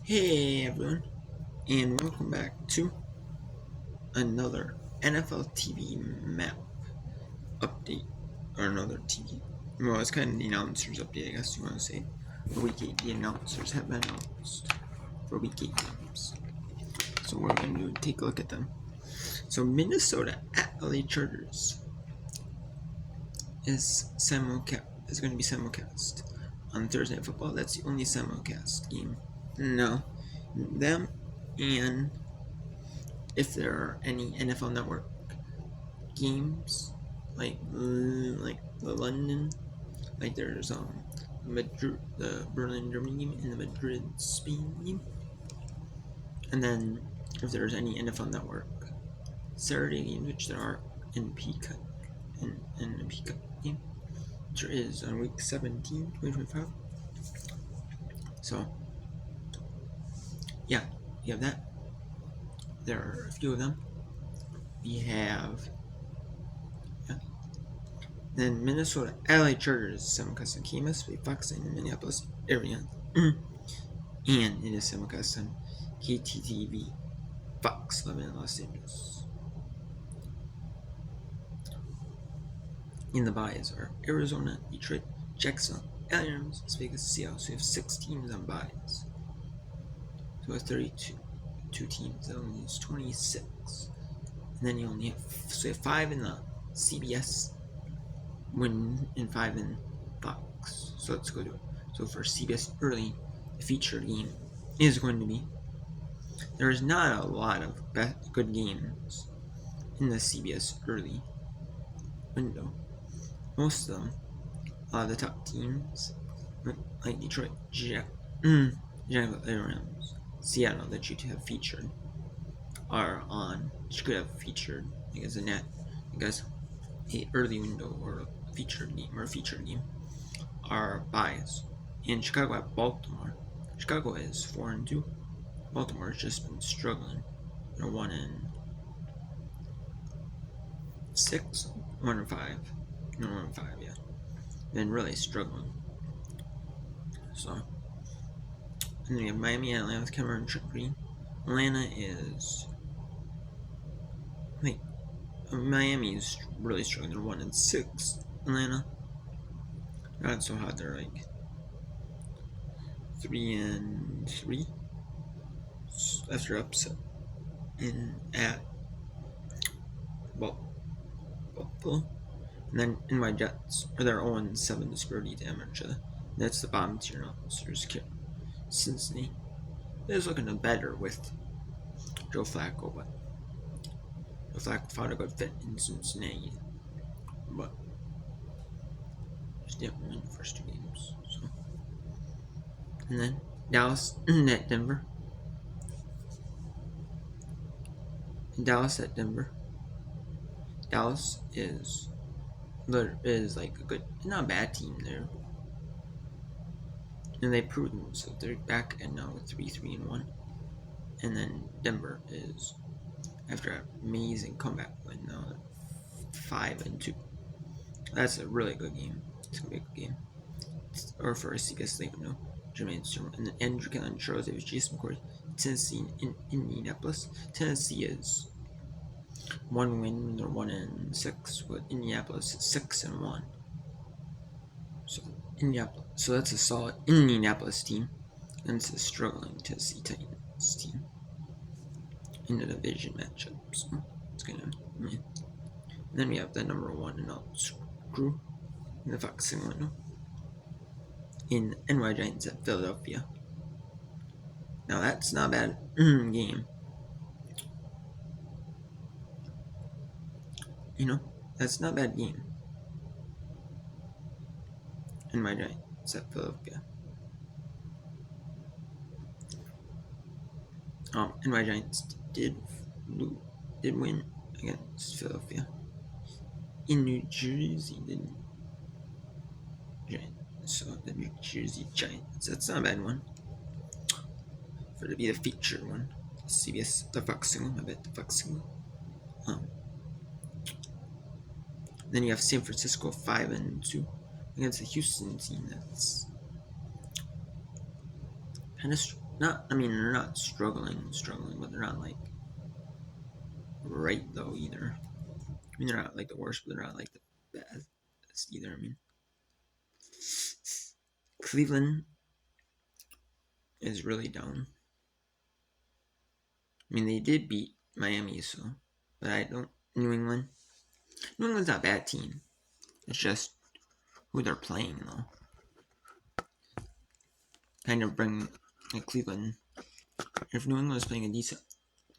Hey everyone, and welcome back to another NFL TV map update, or another TV. Well, it's kind of the announcers update, I guess you want to say. For Week 8, the announcers have been announced for Week 8 games. So we're going to take a look at them. So Minnesota at LA Chargers is going to be simulcast on Thursday Night Football. That's the only simulcast game. No, them and if there are any NFL Network games like the London, like there's Madrid, the Berlin Germany game, and the Madrid Spain game, and then if there's any NFL Network Saturday games, which there are in Peacock, in the Peacock game, which there is on week 17, 2025. So yeah, you have that. There are a few of them. We have then Minnesota LA Chargers simulcast on KMS with Fox in Minneapolis area. And it is simulcast on KTTV Fox 11 in Los Angeles. In the buys are Arizona, Detroit, Jacksonville, Rams, Las Vegas, Seattle. So we have 6 teams on buys. So we have 32 teams. That only needs 26. And then you only have, so you have 5 in the CBS win and 5 in Fox. So let's go to it. So for CBS early, the featured game is going to be, there is not a lot of good games in the CBS early window. Most of them, a lot of the top teams, like Detroit, Jacksonville, Rams, Seattle, that you have featured, are on. You could have featured, I guess, a early window or a featured game are buys. In Chicago at Baltimore, Chicago is 4-2. Baltimore has just been struggling. They're 1-6, 1-5. No, 1-5, yeah. Been really struggling. So, and then we have Miami and Atlanta with Cameron Green. Atlanta is, Miami is really struggling. They're 1-6. Atlanta, not so hot. They're like 3-3 after upset at Buffalo. And then in my Jets are their 0-7 disparity damage. That's the bottom tier now. So there's Cincinnati. It is looking better with Joe Flacco, but Joe Flacco found a good fit in Cincinnati. But just didn't win the first 2 games. So. And then Dallas at Denver. Dallas at Denver. Dallas is like a good, not a bad team there. And they proved themselves. They're back and now 3-1. And then Denver is, after an amazing comeback win, now 5-2. That's a really good game. It's gonna be a good game. Or for a CBS late window. Jermaine Stewart and then Andrew Kelly, Charles Davis, Jason McCourty, Tennessee in Indianapolis. Tennessee is 1 win, they're 1-6, but Indianapolis is 6-1. So that's a solid Indianapolis team, and it's a struggling Tennessee Titans team in the division matchup. So it's gonna. And then we have the number 1 and out screw in the Fox window in NY Giants at Philadelphia. Now that's not a bad game. That's not a bad game. NY Giants at Philadelphia. NY Giants did win against Philadelphia in New Jersey, didn't Giants? So the New Jersey Giants. That's not a bad one. For it to be the featured one, CBS, the Fox single. I bet the Fox single. Then you have San Francisco 5-2 against the Houston team that's kind of Not, I mean, they're not struggling, but they're not like right though either. I mean, they're not like the worst, but they're not like the best either. I mean, Cleveland is really down. I mean, they did beat Miami, so, but I don't. New England, New England's not a bad team. It's just who they're playing though. Kind of bring like Cleveland. If New England is playing a decent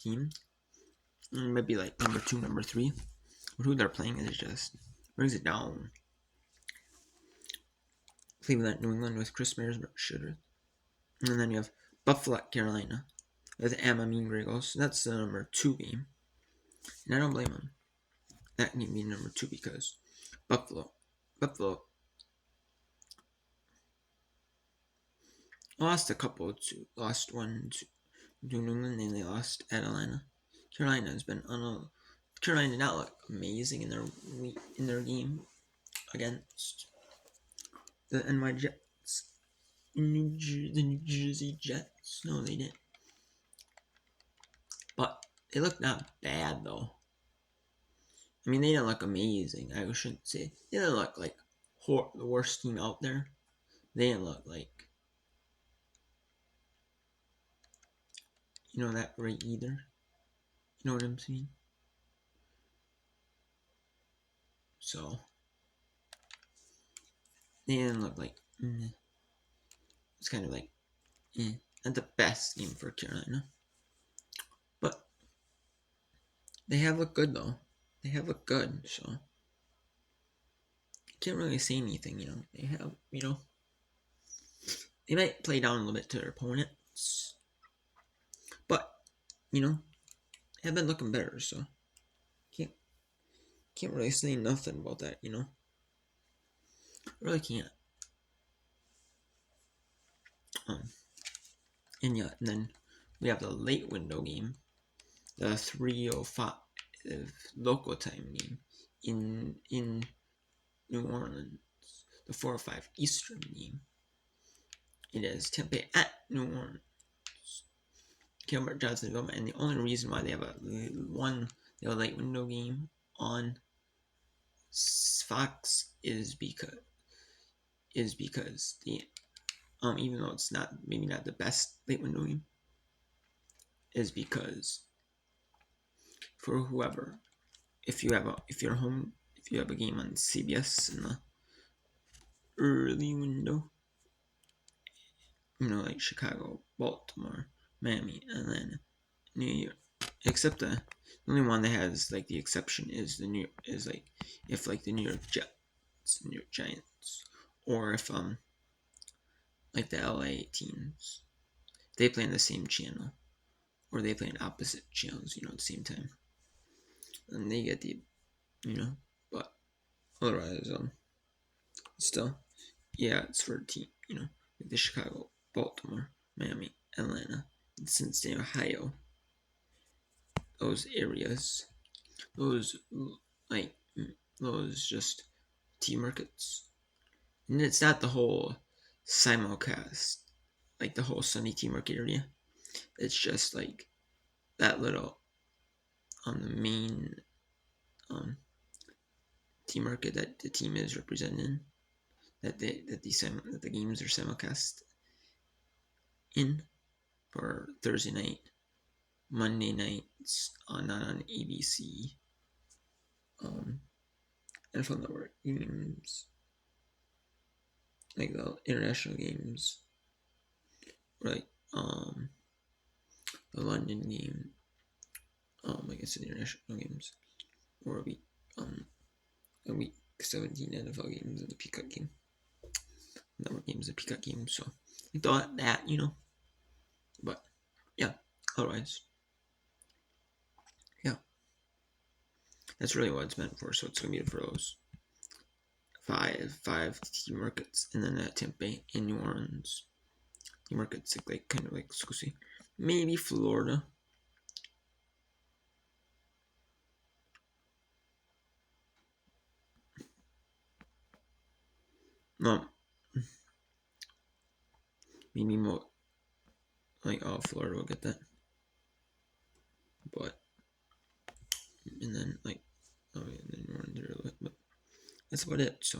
team, maybe like number 2, number 3, but who they're playing is just brings it down. Cleveland, New England with Chris Mears, Shitter. And then you have Buffalo at Carolina with Emma Mean Gregos. That's the number 2 game. And I don't blame them. That can be number 2 because Buffalo lost a couple to lost one to New England and they lost at Atlanta. Carolina has been Carolina did not look amazing in their game against the NY Jets. The New Jersey Jets. No, they didn't. But they looked not bad though. I mean, they didn't look amazing. I shouldn't say they didn't look like the worst team out there. They didn't look like that great either. You know what I'm saying? So they didn't look like it's kind of like not the best game for Carolina, but they have looked good though. They have looked good, so can't really say anything. They have they might play down a little bit to their opponents, but have been looking better. So can't can't really say nothing about that. Really can't. And then we have the late window game, the 3:05 local time game in New Orleans, the 4:05 Eastern game. It is Tampa at New Orleans. Gilbert Johnson Gilbert, and the only reason why they have a late window game on Fox is because the even though it's maybe not the best late window game, is because for whoever, if you have a game on CBS in the early window, like Chicago, Baltimore, Miami, and then New York. Except the only one that has like the exception is if like the New York Jets, New York Giants, or if like the LA teams, they play on the same channel, or they play on opposite channels, at the same time, and they get the, but otherwise, still, yeah, it's for a team, like the Chicago, Baltimore, Miami, Atlanta, and Cincinnati, Ohio, those areas, those like those just T markets, and it's not the whole simulcast, like the whole Sunday T market area. It's just like that little the main T market that the team is represented, that the games are simulcast in for Thursday night, Monday nights not on ABC, NFL Network games, like the international games, like the London game, I guess the international games, or a week 17 NFL games and the Peacock game, Network games, the Peacock game. So I thought that, but yeah, otherwise, yeah, that's really what it's meant for. So it's gonna be for those five team markets, and then Tampa and New Orleans team markets, like kind of like exclusive. Maybe Florida. No, maybe more. like, oh, Florida will get that. But, and then, like, oh, yeah, then you want to do it, but that's about it. So,